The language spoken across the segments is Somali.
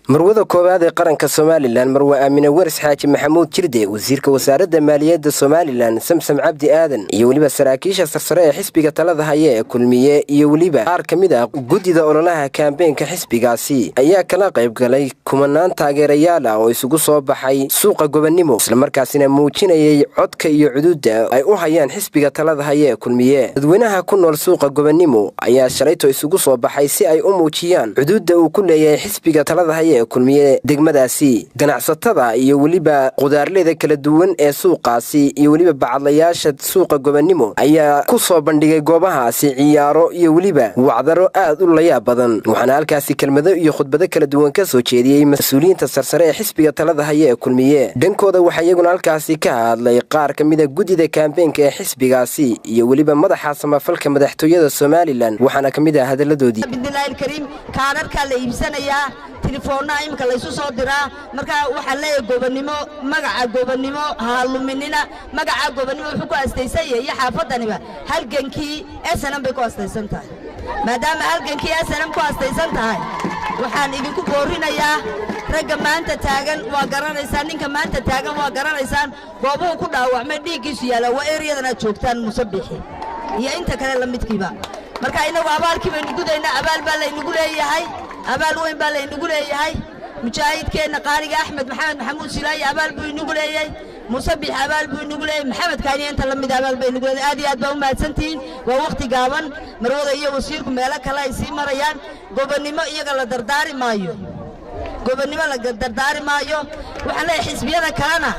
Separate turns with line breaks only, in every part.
marwada koowaad ee qaranka Soomaaliland Marwa Aamina Waris Xaaji Maxamuud Jirde wasiirka wasaaradda maaliyadda Soomaaliland Samsam Cabdi Aadan iyo waliba saraakiisha sarsare ee xisbiga talada haya ee kulmiye iyo waliba qaar kamid ah gudida ololaha kaambeenka xisbigaasi ayaa kala qayb galay kumanaan taageerayaal ah oo isugu soo baxay suuqa gobonimo isla markaasina muujinayay codka iyo xuduudda ay u hayaan xisbiga talada haya ee kulmiye dadweynaha ku nool suuqa gobonimo ayaa shalayto isugu soo baxay si ay u muujiyaan xuduudda uu ku leeyahay xisbiga talada haya kulmiye degmadaasi ganacsatada iyo waliba qudaarleyda kala duwan ee suuqaasi iyo waliba bacadlayaasha suuqa gobonimo ayaa ku soo bandhigay goobahaasi ciyaaro iyo waliba wacdaro aad u layaab badan waxaana halkaasi kelmado iyo khudbado kala duwan ka soo jeediyay mas'uuliyiinta sarsare ee xisbiga talada haya ee kulmiye dhankooda waxa iyaguna halkaasi ka hadlay qaar kamid ah gudida kaambeenka ee xisbigaasi iyo waliba madaxa samafalka madaxtooyada Soomaaliland waxaana kamid ah hadaladoodii
Abdullaahi Kariim kaararka la iibsanaya telefoonna imka la isu soo diraa marka waxa leeyahay gobonimo magaca gobonimo haaluminina magaca gobonimo wuxuu ku asteysay iyo xaafadaniba halgankii SNM bay ku asteysan tahay maadaama halgankii SNM ku asteysan tahay waxaan idinku boorinayaa ragga maanta taagan waa garanaysaa ninka maanta taagan waa garanaysaan goobuhu ku dhaawacmay dhiigiisu yaala waa eriyadana joogtaan musabixi iyo inta kale la midkiiba marka inagu abaalkii baynu gudaynaa abaal baa laynagu leeyahay abaal weyn baa laynagu leeyahay mujaahidkeena qaaliga Axmed Maxamed Maxamuud Silaayi abaal buu inagu leeyahay musabix abaal buu inagu leeyahay Maxamed Kaani inta la mid abaal bay inagu leeyahay aad iyo aad baa u mahadsantiin waa waqti gaaban marwada iyo wasiirku meelo kale ay sii marayaan gobonimo iyaga la dardaari maayo gobonimo la dardaari maayo waxaan leeyahay xisbiyada kalena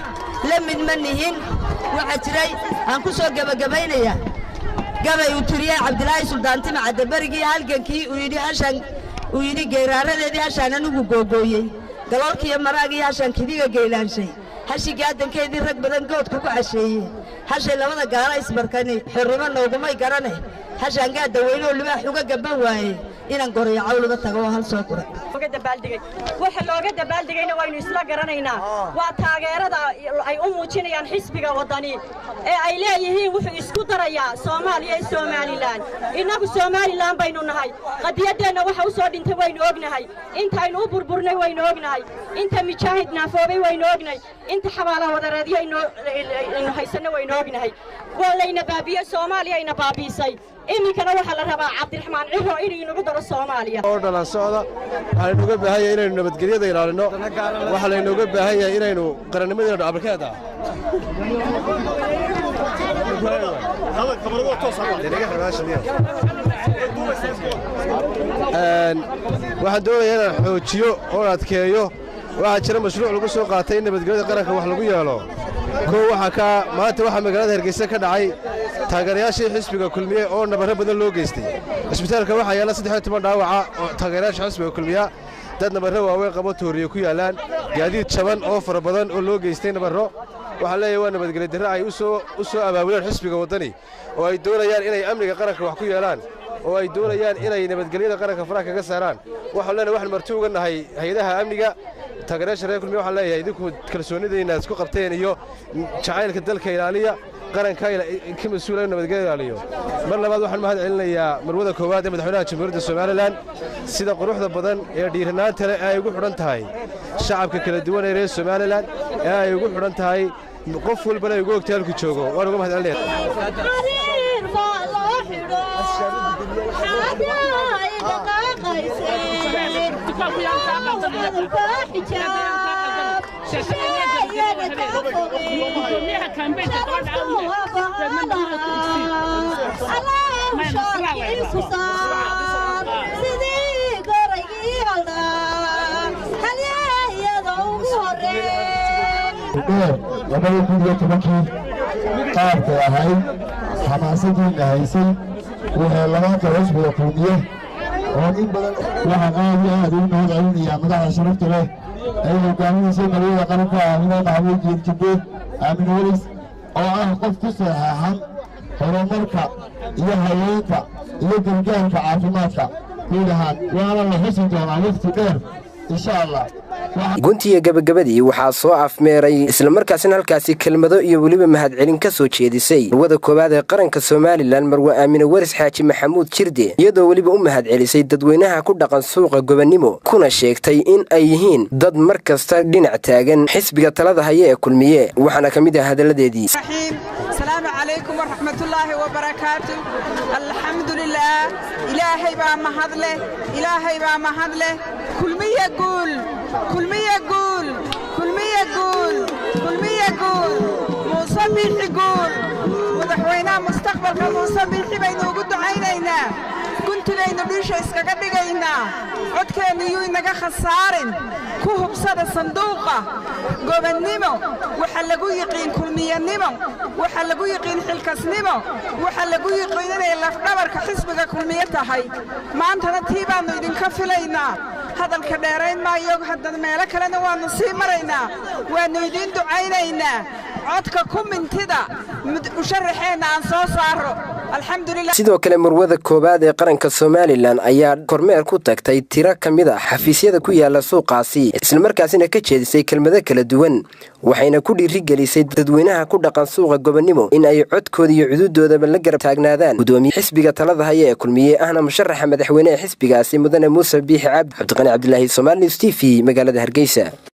la mid ma nihin waxa jiray aan ku soo gabagabaynaya gabay uu tiriyay Cabdilaahi Suldaan Tima Cadabarigi halgankii uu yidhi hashan uu yidhi geeraaradeedii hashan anigu googooyay galolkiiyo maraagii hashan kidiga geelaanshay hashiga adankeedii rag badan goodka ku casheeyay hashay labada gaala isbarkani xorrimo noogumay garane hashan gaada weynoo libaax uga gaban waaye inaan goreeyo cawliga tago hal soo qura
waxa looga dabaaldegayna waynu isla garanaynaa waa taageerada ay u muujinayaan xisbiga wadani ee ay leeyihiin wuxuu isku darayaa Soomaaliya iyo Soomaaliland inagu Soomaaliland baynu nahay qadiyadeena waxa u soo dhintay waynu ognahay inta aynu u burburnay waynu ognahay inta mujaahid naafoobay waynu ognahay inta xabaalaha wadareedyo aynu haysano waynu ognahay walayna baabiye Soomaaliya ayna baabisay iminkana waxa la rabaa Cabdiraxmaan Ciro inuu inagu daro Soomaaliya
oo dhalan socda waxa inuu baahan yahay inaynu nabadgelyada ilaalino waxa inuu baahan yahay inaynu qarannimadeenna dhabarkeeda waxaan doonayaa inaan xoojiyo oo adkeeyo waxa jira mashruuc lagu soo qaatay nabadgelyada qaranka wax lagu yeelo waxa ka maanta waxa magaalada Hargeysa ka dhacay taageerayaashii xisbiga kulmiye oo nabaro badan loo geystay isbitaalka waxa yaala 13 dhaawaca oo taageerayaasha xisbiga kulmiye dad nabaro waaweyn qabo tooriye ku yaalaan gaadiid jaban oo fara badan oo loo geystay nabaro waxa leeyahay waa nabadgelyo darro ay u soo abaabulaan xisbiga wadani oo ay doonayaan inay amniga qaranka wax ku yeelaan oo ay doonayaan inay nabadgelyada qaranka faraha kaga saaraan waxa leeyahay waxaan marti uga nahay hay'adaha amniga taageerayaasha reer kulmiye waxa leeyahay idinku kalsoonideena isku qabteen iyo jacaylka dalka ilaaliya qaranka ka mas'uulay nabadgelyada ilaaliyo mar labaad waxaan mahad celinayaa marwada koowaad ee madaxweynaha Jamhuuriyadda Soomaaliland sida quruxda badan ee dhiiranaanta leh ay ugu xidhan tahay shacabka kala duwan ee reer Soomaaliland ee ay ugu xidhan tahay qof walba ay ugu ogtahay halku joogo waan uga mahad
qaabka ahay xamaasadii haysay waxa labaad xisbiga kulmiye oo in badan waxa aad u mahadcelinayaa madaxda sharafta leh ay hogaaminaysa marwada qaranka Aamina Maxamuud Jirde Aamina Waris oo ah qof ku saxaaxan horumarka iyo haweenka iyo gargaarka caafimaadka guud ahaan waana la xusi doonaa waqti dheer insha Allah
guntiga gabagabadii waxaa soo afmeeray isla markaasina halkaasi kelmado iyo weliba mahadcelin ka soo jeedisay marwada koowaad ee qaranka Soomaaliland Marwe Aamine Waris Xaaji Maxamuud Jirde iyadoo weliba u mahadcelisay dadweynaha ku dhaqan suuqa Gobonimo kuna sheegtay in ay yihiin dad markasta dhinac taagan xisbiga talada haya ee kulmiye waxaana kamid ah hadaladeedii
السلام عليكم ورحمة الله وبركاته الحمد لله إلهي با مهدله إلهي با مهدله كل مي يقول كل مي يقول كل مي يقول كل مي يقول مصبيح يقول وضحوينا مستقبل كمصبيح بين وجود عينينا كنت لين بيش إسكاكدينا عد كان يوينا خسارن كوه بصدى صندوقة Gobonimo waxa lagu yiqiin kulmiyanimo waxa lagu yiqiin xilkasnimo waxa lagu yiqiin inay laf dhabarka xisbiga kulmiye tahay maanta tiibaanu idin ka filaynaa hadalka dheerayn maayo hadda meel kale waanu sii maraynaa waanu idin ducaynaynaa codka kumintida musharaxeena aan soo saaro alxamdulillah
sidoo kale marwada koobaad ee qaranka Soomaaliland ayaa kormeer ku tagtay tiro kamid ah xafiisyada ku yaala suuqaasi isla markaasina ka jeedisay kelmado kala duwan waxayna ku dhiirigelisay dadweynaha ku dhaqan suuqa Gobonimo in ay codkooda iyo xuduudoodaba la garab taagnaadaan gudoomiye xisbiga talada haya ee kulmiye ahna musharaxa madaxweynaha xisbigaasi mudane Muuse Biixi Cabdi Qani Cabdilaahi Soomaali News TV magaalada Hargeysa.